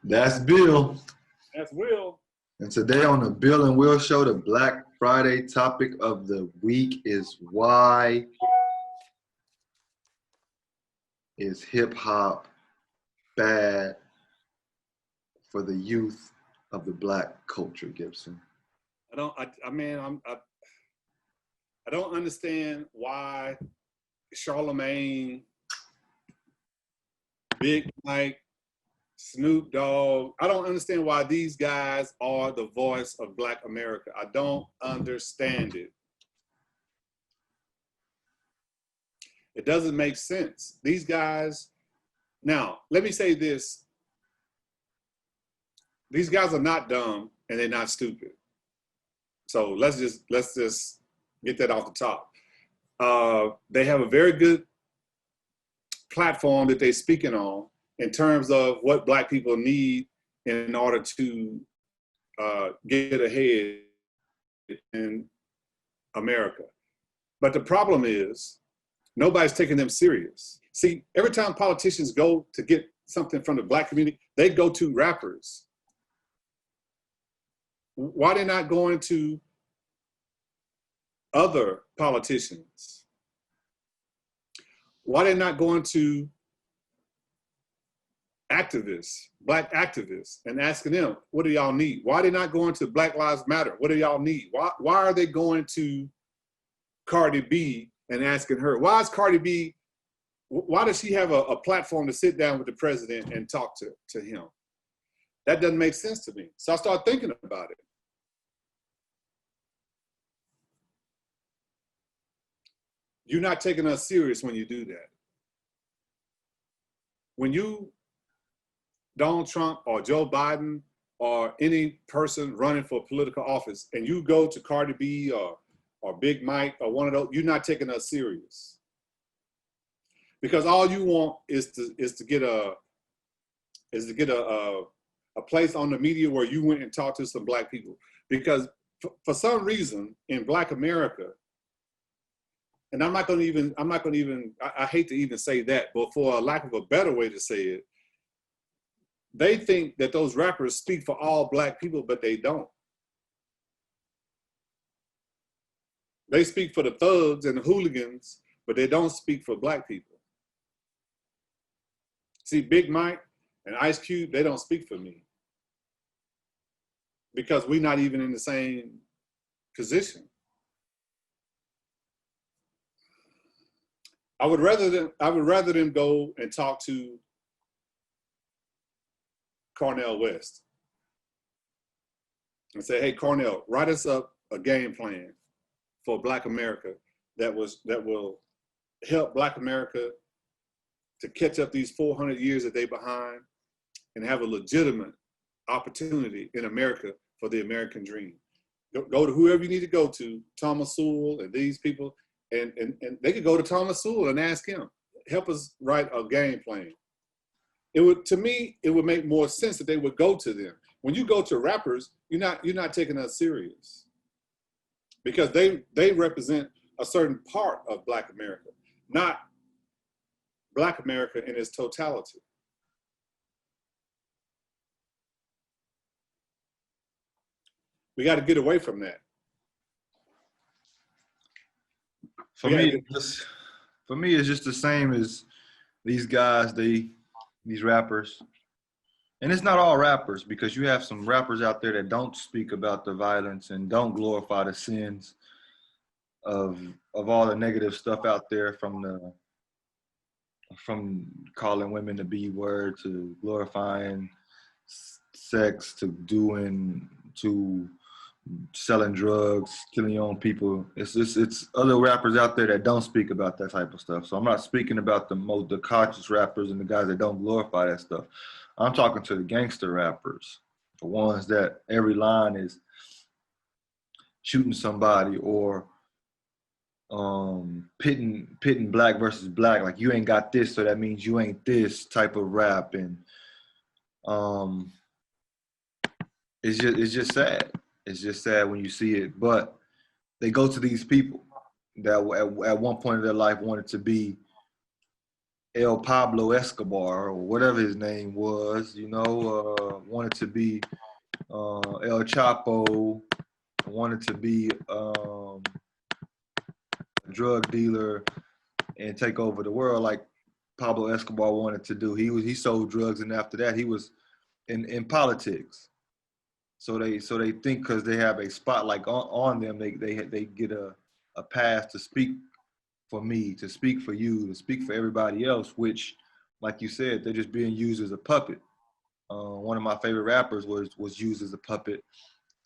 That's Bill. That's Will. And today on the Bill and Will Show, the Black Friday topic of the week is why is hip hop bad for the youth of the black culture, Gibson? I don't understand why Charlemagne, Big Mike, Snoop Dogg, I don't understand why these guys are the voice of Black America. I don't understand it. It doesn't make sense. These guys, now, let me say this. These guys are not dumb and they're not stupid. So let's just get that off the top. They have a very good platform that they're speaking on in terms of what Black people need in order to get ahead in America. But the problem is nobody's taking them serious. See, every time politicians go to get something from the Black community, they go to rappers. Why they're not going to other politicians? Why they're not going to activists, Black activists, and asking them, what do y'all need? Why are they not going to Black Lives Matter? What do y'all need? Why are they going to Cardi B and asking her? Why is Cardi B, why does she have a platform to sit down with the president and talk to him? That doesn't make sense to me. So I started thinking about it. You're not taking us serious when you do that. When you, Donald Trump or Joe Biden or any person running for political office, and you go to Cardi B or Big Mike or one of those, you're not taking us serious. Because all you want is to get a place on the media where you went and talked to some Black people. Because for some reason in Black America, and I hate to even say that, but for a lack of a better way to say it, they think that those rappers speak for all Black people, but they don't. They speak for the thugs and the hooligans, but they don't speak for Black people. See, Big Mike and Ice Cube, they don't speak for me. Because we're not even in the same position. I would rather them go and talk to Cornel West and say, hey, Cornel, write us up a game plan for Black America that will help Black America to catch up these 400 years that they behind and have a legitimate opportunity in America for the American dream. Go to whoever you need to go to, Thomas Sewell and these people, and they could go to Thomas Sewell and ask him, help us write a game plan. To me, it would make more sense that they would go to them. When you go to rappers, you're not taking us serious. Because they represent a certain part of Black America, not Black America in its totality. We got to get away from that. For me, it's just the same as these guys, these rappers. And it's not all rappers, because you have some rappers out there that don't speak about the violence and don't glorify the sins of all the negative stuff out there, from calling women the B word to glorifying sex to selling drugs, killing your own people. It's other rappers out there that don't speak about that type of stuff. So I'm not speaking about the conscious rappers and the guys that don't glorify that stuff. I'm talking to the gangster rappers, the ones that every line is shooting somebody or pitting Black versus Black, like you ain't got this, so that means you ain't this type of rap. And it's just sad. It's just sad when you see it. But they go to these people that at one point in their life wanted to be El Pablo Escobar or whatever his name was, wanted to be El Chapo, wanted to be a drug dealer and take over the world like Pablo Escobar wanted to do. He sold drugs, and after that he was in politics. So they think because they have a spotlight on them, they get a pass to speak for me, to speak for you, to speak for everybody else. Which, like you said, they're just being used as a puppet. One of my favorite rappers was used as a puppet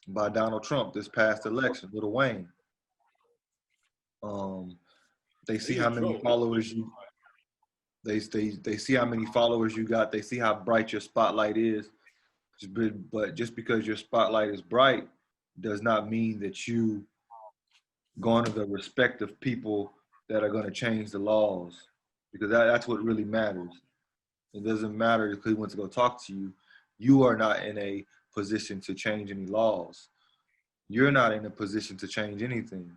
by Donald Trump this past election, Lil Wayne. Um, they see He how in many trouble. followers you they see how many followers you got. They see how bright your spotlight is. But just because your spotlight is bright does not mean that you garner the respect of people that are going to change the laws, because that's what really matters. It doesn't matter if he wants to go talk to you. You are not in a position to change any laws. You're not in a position to change anything,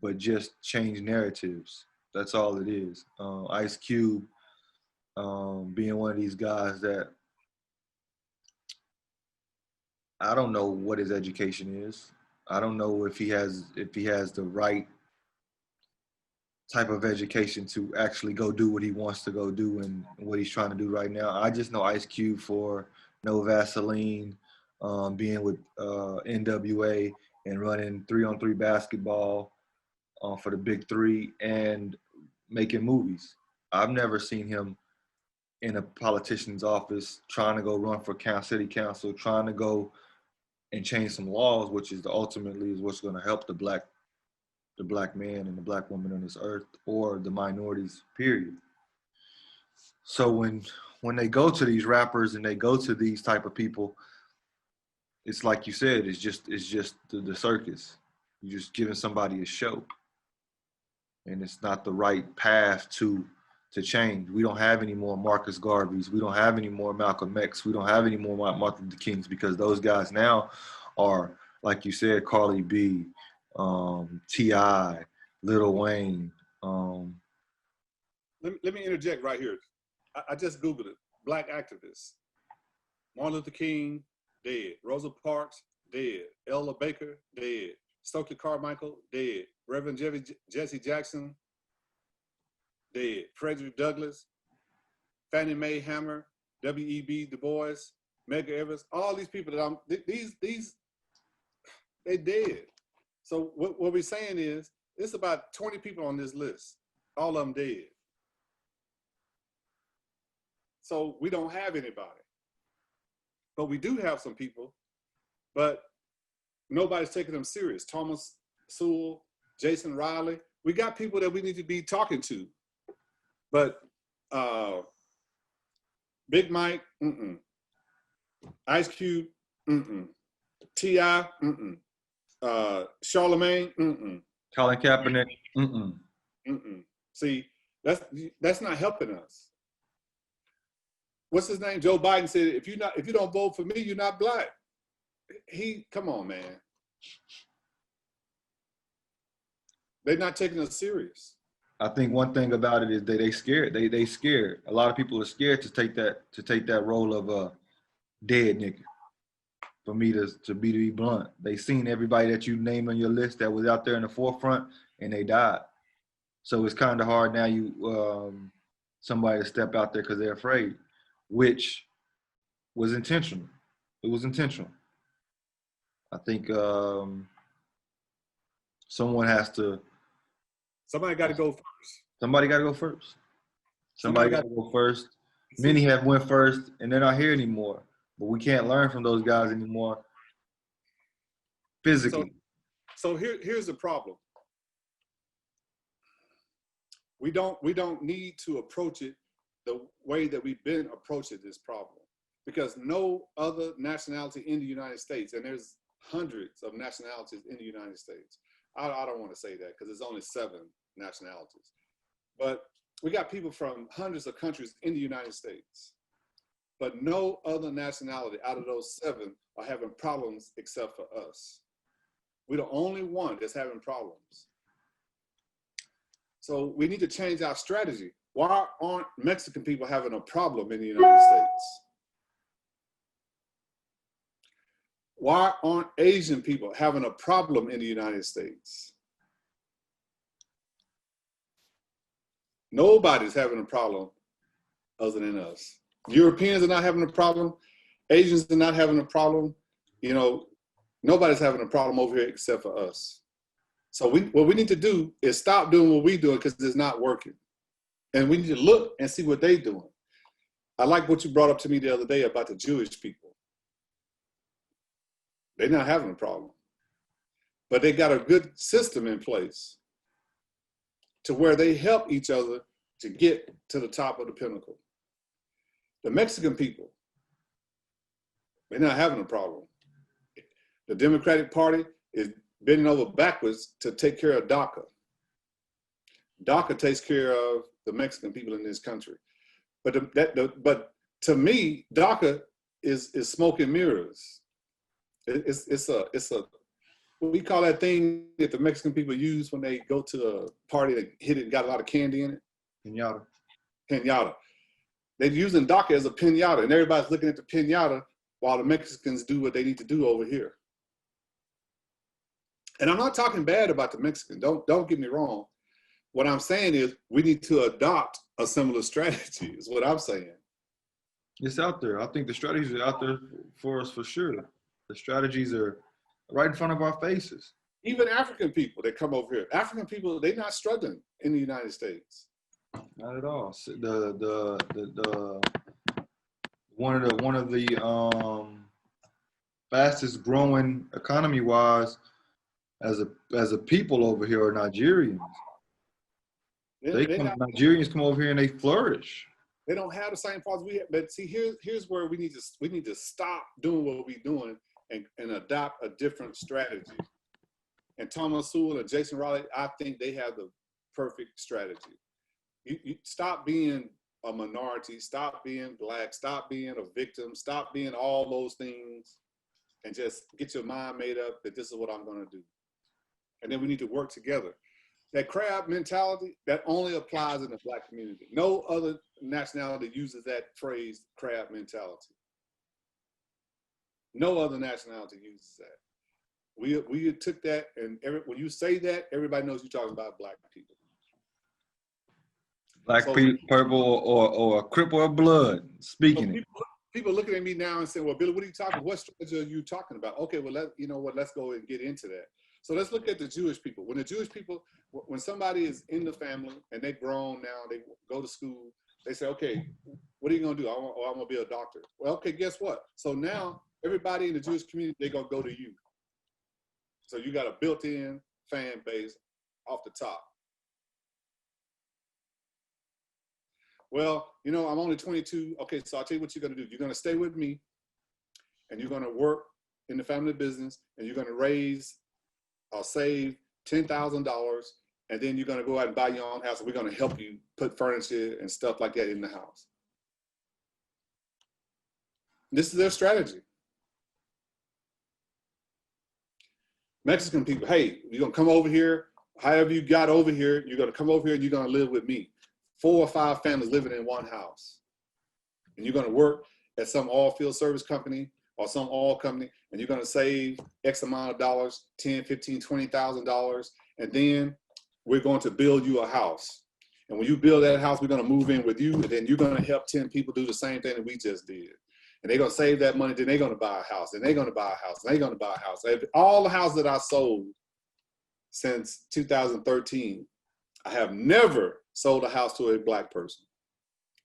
but just change narratives. That's all it is. Ice Cube being one of these guys that I don't know what his education is. I don't know if he has the right type of education to actually go do what he wants to go do and what he's trying to do right now. I just know Ice Cube for No Vaseline, being with NWA and running 3-on-3 basketball for the Big Three and making movies. I've never seen him in a politician's office trying to go run for city council, trying to go and change some laws, which is ultimately is what's going to help the black man and the black woman on this earth, or the minorities, period. So when they go to these rappers and they go to these type of people, it's like you said, it's just the circus. You're just giving somebody a show, and it's not the right path to change. We don't have any more Marcus Garveys. We don't have any more Malcolm X. We don't have any more Martin Luther Kings, because those guys now are, like you said, Carly B, T.I., Lil Wayne. Let me interject right here. I just Googled it. Black activists. Martin Luther King, dead. Rosa Parks, dead. Ella Baker, dead. Stokely Carmichael, dead. Reverend Jesse Jackson, dead. Frederick Douglass, Fannie Mae Hammer, W.E.B. Du Bois, Medgar Evers, all these people they dead. So what we're saying is, it's about 20 people on this list, all of them dead. So we don't have anybody. But we do have some people, but nobody's taking them serious. Thomas Sewell, Jason Riley, we got people that we need to be talking to. But Big Mike, Ice Cube, T.I., Charlemagne, Colin Kaepernick, See, that's not helping us. What's his name? Joe Biden said, if you don't vote for me, you're not black. Come on, man. They're not taking us serious. I think one thing about it is they scared. They scared. A lot of people are scared to take that role of a dead nigga. For me to be blunt, they seen everybody that you name on your list that was out there in the forefront, and they died. So it's kind of hard now. Somebody to step out there because they're afraid, which was intentional. It was intentional. I think somebody got to go first. Somebody got to go first. Somebody got to go first. Many have went first, and they're not here anymore. But we can't learn from those guys anymore physically. So here's the problem. We don't need to approach it the way that we've been approaching this problem, because no other nationality in the United States, and there's hundreds of nationalities in the United States. I don't want to say that because there's only 7 nationalities, but we got people from hundreds of countries in the United States, but no other nationality out of those 7 are having problems except for us. We're the only one that's having problems. So we need to change our strategy. Why aren't Mexican people having a problem in the United States? Why aren't Asian people having a problem in the United States? Nobody's having a problem other than us. Europeans are not having a problem. Asians are not having a problem. You know, nobody's having a problem over here except for us. So what we need to do is stop doing what we're doing because it's not working. And we need to look and see what they're doing. I like what you brought up to me the other day about the Jewish people. They're not having a problem. But they got a good system in place to where they help each other to get to the top of the pinnacle. The Mexican people, they're not having a problem. The Democratic Party is bending over backwards to take care of DACA. DACA takes care of the Mexican people in this country. But to me, DACA is smoke and mirrors. It's a what we call that thing that the Mexican people use when they go to a party that hit it and got a lot of candy in it. Pinata. Pinata. They're using DACA as a pinata, and everybody's looking at the pinata while the Mexicans do what they need to do over here. And I'm not talking bad about the Mexican. Don't get me wrong. What I'm saying is we need to adopt a similar strategy, is what I'm saying. It's out there. I think the strategies are out there for us for sure. The strategies are right in front of our faces. Even African people that come over here, African people, they're not struggling in the United States. Not at all. One of the fastest growing economy wise as a people over here are Nigerians. Nigerians come over here and they flourish. They don't have the same problems we have. But see, here's where we need to stop doing what we're doing and adopt a different strategy. And Thomas Sewell and Jason Riley, I think they have the perfect strategy. You stop being a minority, stop being black, stop being a victim, stop being all those things, and just get your mind made up that this is what I'm going to do. And then we need to work together. That crab mentality, that only applies in the Black community. No other nationality uses that phrase, crab mentality. No other nationality uses that. We took that, and when you say that, everybody knows you're talking about Black people. Black people, purple, or a crip or blood, speaking it. People looking at me now and saying, well, Billy, what are you talking about? What strategy are you talking about? Okay, well, you know what, let's go and get into that. So let's look at the Jewish people. When the Jewish people, when somebody is in the family and they're grown now, they go to school, they say, okay, what are you gonna do? I want to be a doctor. Well, okay, guess what? So now everybody in the Jewish community, they're gonna go to you. So you got a built-in fan base off the top. Well, you know, I'm only 22. Okay, so I'll tell you what you're gonna do. You're gonna stay with me and you're gonna work in the family business and you're gonna raise or save $10,000, and then you're gonna go out and buy your own house, and we're gonna help you put furniture and stuff like that in the house. This is their strategy. Mexican people, hey, you're gonna come over here, however you got over here, you're gonna come over here and you're gonna live with me. 4 or 5 families living in one house. And you're gonna work at some oil field service company or some oil company, and you're gonna save X amount of dollars, $10, $15, $20,000, and then we're going to build you a house. And when you build that house, we're gonna move in with you, and then you're gonna help 10 people do the same thing that we just did. And they're gonna save that money, then they're gonna buy a house, and they're gonna buy a house, and they're gonna buy a house. All the houses that I sold since 2013, I have never sold a house to a Black person.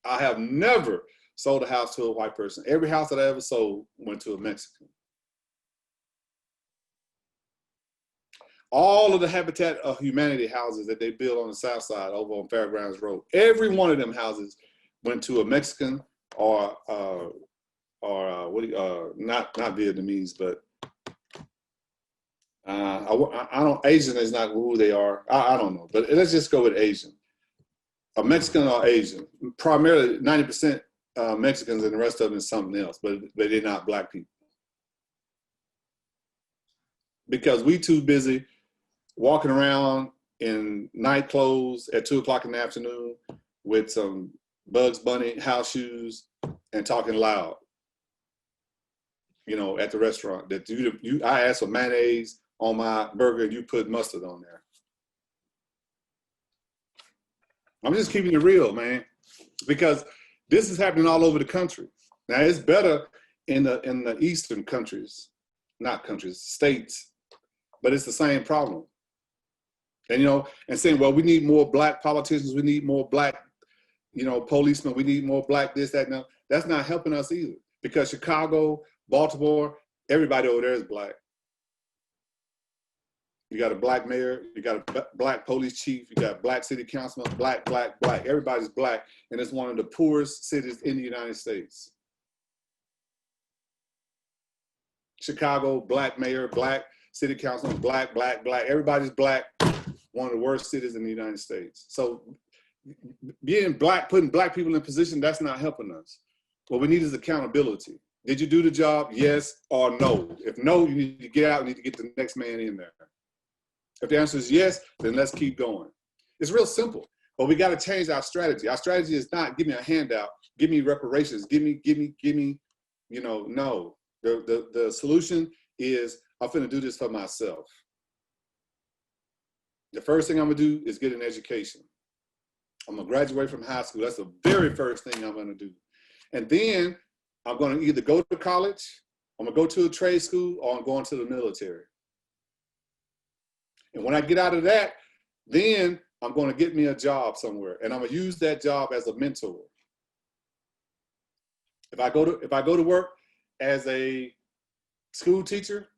I have never sold a house to a white person. Every house that I ever sold went to a Mexican. All of the Habitat of Humanity houses that they built on the south side over on Fairgrounds Road, every one of them houses went to a Mexican or not Vietnamese, but I don't, Asian is not who they are. I don't know, but let's just go with Asian. A Mexican or Asian, primarily 90% Mexicans, and the rest of them is something else, but they're not Black people. Because we too busy walking around in night clothes at 2 o'clock in the afternoon, with some Bugs Bunny house shoes and talking loud, you know, at the restaurant. That I asked for mayonnaise on my burger and you put mustard on there. I'm just keeping it real, man, because this is happening all over the country. Now it's better in the eastern countries, not countries, states, but it's the same problem. And, you know, and saying, well, we need more black politicians, we need more black, you know, policemen, we need more black this, that, no. That's not helping us either, because Chicago, Baltimore, everybody over there is black. You got a black mayor, you got a black police chief, you got black city councilman, black, black, black. Everybody's black, and it's one of the poorest cities in the United States. Chicago, black mayor, black city councilman, black, black, black. Everybody's black. One of the worst cities in the United States. So being black, putting black people in position, that's not helping us. What we need is accountability. Did you do the job? Yes or no? If no, you need to get out, you need to get the next man in there. If the answer is yes, then let's keep going. It's real simple, but we got to change our strategy. Our strategy is not give me a handout, give me reparations, give me, you know, no. The solution is I'm finna do this for myself. The first thing I'm gonna do is get an education. I'm gonna graduate from high school. That's the very first thing I'm gonna do. And then I'm gonna either go to college, I'm gonna go to a trade school, or I'm going to the military. And when I get out of that, then I'm gonna get me a job somewhere, and I'm gonna use that job as a mentor. If I go to work as a school teacher,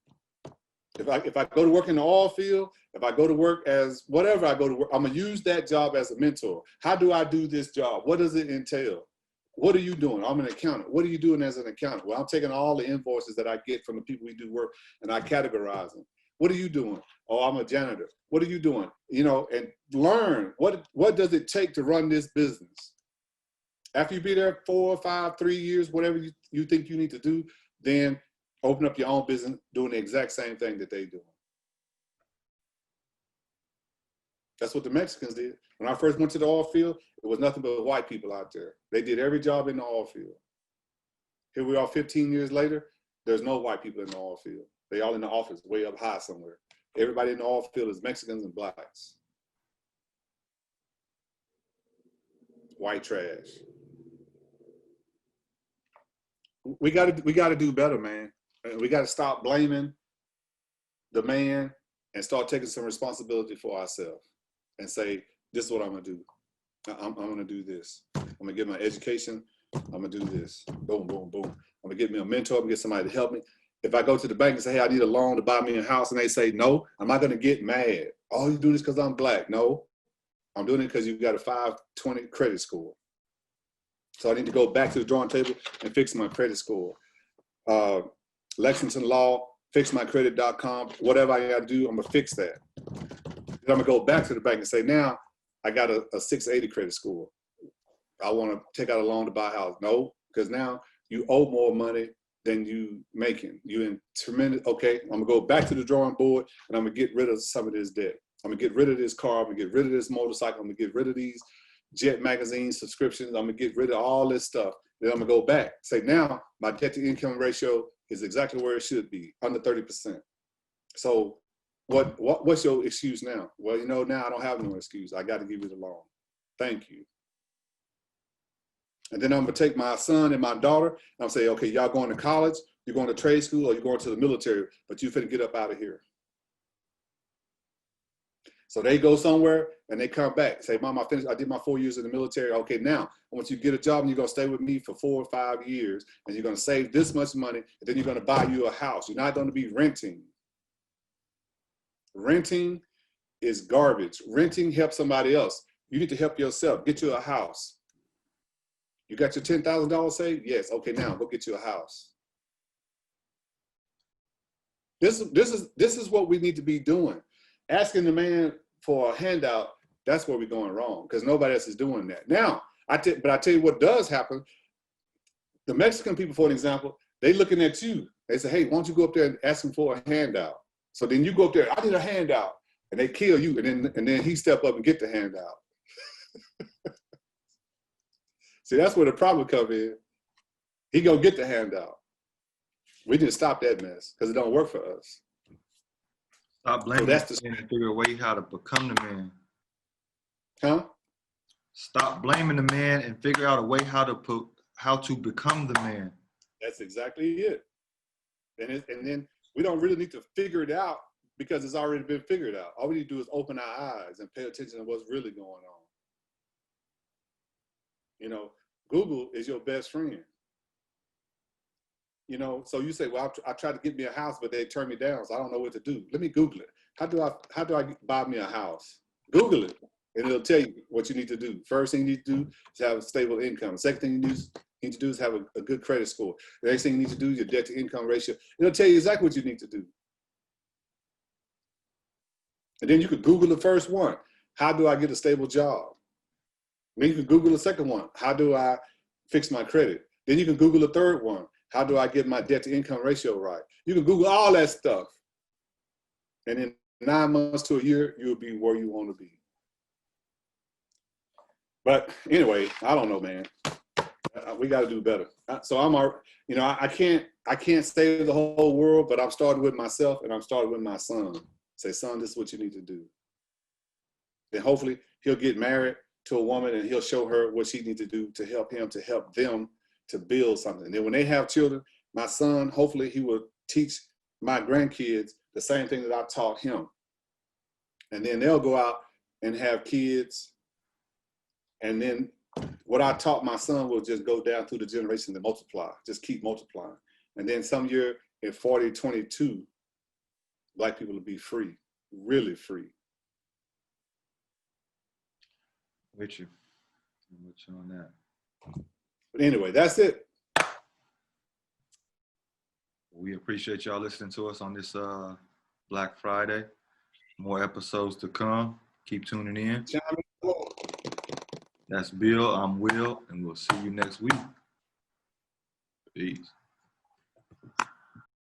if I go to work in the oil field, if I go to work as whatever I go to work, I'm gonna use that job as a mentor. How do I do this job? What does it entail? What are you doing? I'm an accountant. What are you doing as an accountant? Well, I'm taking all the invoices that I get from the people we do work and I categorize them. What are you doing? Oh, I'm a janitor. What are you doing? You know, and learn what does it take to run this business? After you be there 4 or 5, 3 years, whatever you think you need to do, then open up your own business doing the exact same thing that they do. That's what the Mexicans did. When I first went to the oil field, it was nothing but white people out there. They did every job in the oil field. Here we are 15 years later, there's no white people in the oil field. They all in the office, way up high somewhere. Everybody in the oil field is Mexicans and blacks. White trash. We gotta do better, man. We gotta stop blaming the man and start taking some responsibility for ourselves and say, this is what I'm gonna do. I'm gonna do this. I'm gonna get my education. I'm gonna do this. Boom, boom, boom. I'm gonna get me a mentor. I'm gonna get somebody to help me. If I go to the bank and say, hey, I need a loan to buy me a house, and they say no, I'm not gonna get mad. Oh, you do this because I'm black. No, I'm doing it because you've got a 520 credit score. So I need to go back to the drawing table and fix my credit score. Lexington Law, fixmycredit.com, whatever I gotta do, I'm gonna fix that. Then I'm gonna go back to the bank and say, now I got a 680 credit score. I wanna take out a loan to buy a house. No, because now you owe more money than you making. You in tremendous, okay, I'm gonna go back to the drawing board and I'm gonna get rid of some of this debt. I'm gonna get rid of this car, I'm gonna get rid of this motorcycle, I'm gonna get rid of these Jet magazine subscriptions, I'm gonna get rid of all this stuff. Then I'm gonna go back, say now my debt to income ratio is exactly where it should be, under 30%. So what's your excuse now? Well, you know, now I don't have no excuse. I gotta give you the loan. Thank you. And then I'm gonna take my son and my daughter, and I'm say, okay, y'all going to college, you're going to trade school, or you're going to the military, but you finna get up out of here. So they go somewhere and they come back, say, Mom, I did my 4 years in the military. Okay, now I want you to get a job and you're gonna stay with me for 4 or 5 years and you're gonna save this much money and then you're gonna buy you a house. You're not gonna be renting. Renting is garbage. Renting helps somebody else. You need to help yourself. Get you a house. You got your $10,000 saved? Yes, okay, now go get you a house. This is what we need to be doing. Asking the man for a handout, that's where we're going wrong, because nobody else is doing that. Now, but I tell you what does happen. The Mexican people, for an example, they looking at you. They say, hey, why don't you go up there and ask them for a handout? So then you go up there, I need a handout. And they kill you, and then he step up and get the handout. See, that's where the problem comes in. He gonna get the handout. We didn't stop that mess because it don't work for us. Stop blaming the man and figure a way how to become the man. Huh? Stop blaming the man and figure out a way how to become the man. That's exactly it. And then we don't really need to figure it out because it's already been figured out. All we need to do is open our eyes and pay attention to what's really going on. You know, Google is your best friend. You know, so you say, well, I tried to get me a house, but they turned me down, so I don't know what to do. Let me Google it. How do I buy me a house? Google it, and it'll tell you what you need to do. First thing you need to do is have a stable income. Second thing you need to do is have a good credit score. The next thing you need to do is your debt to income ratio. It'll tell you exactly what you need to do. And then you could Google the first one. How do I get a stable job? Then you can Google the second one. How do I fix my credit? Then you can Google the third one. How do I get my debt to income ratio right? You can Google all that stuff. And in 9 months to a year, you'll be where you want to be. But anyway, I don't know, man. We got to do better. So I can't save the whole world, but I'm starting with myself and I'm starting with my son. Say, son, this is what you need to do. Then hopefully he'll get married to a woman and he'll show her what she needs to do to help him, to help them to build something. And then when they have children, my son, hopefully he will teach my grandkids the same thing that I taught him. And then they'll go out and have kids. And then what I taught my son will just go down through the generations and multiply, just keep multiplying. And then some year in 4022, Black people will be free, really free. With you. I'm with you on that. But anyway, that's it. We appreciate y'all listening to us on this Black Friday. More episodes to come. Keep tuning in. That's Bill. I'm Will, and we'll see you next week. Peace.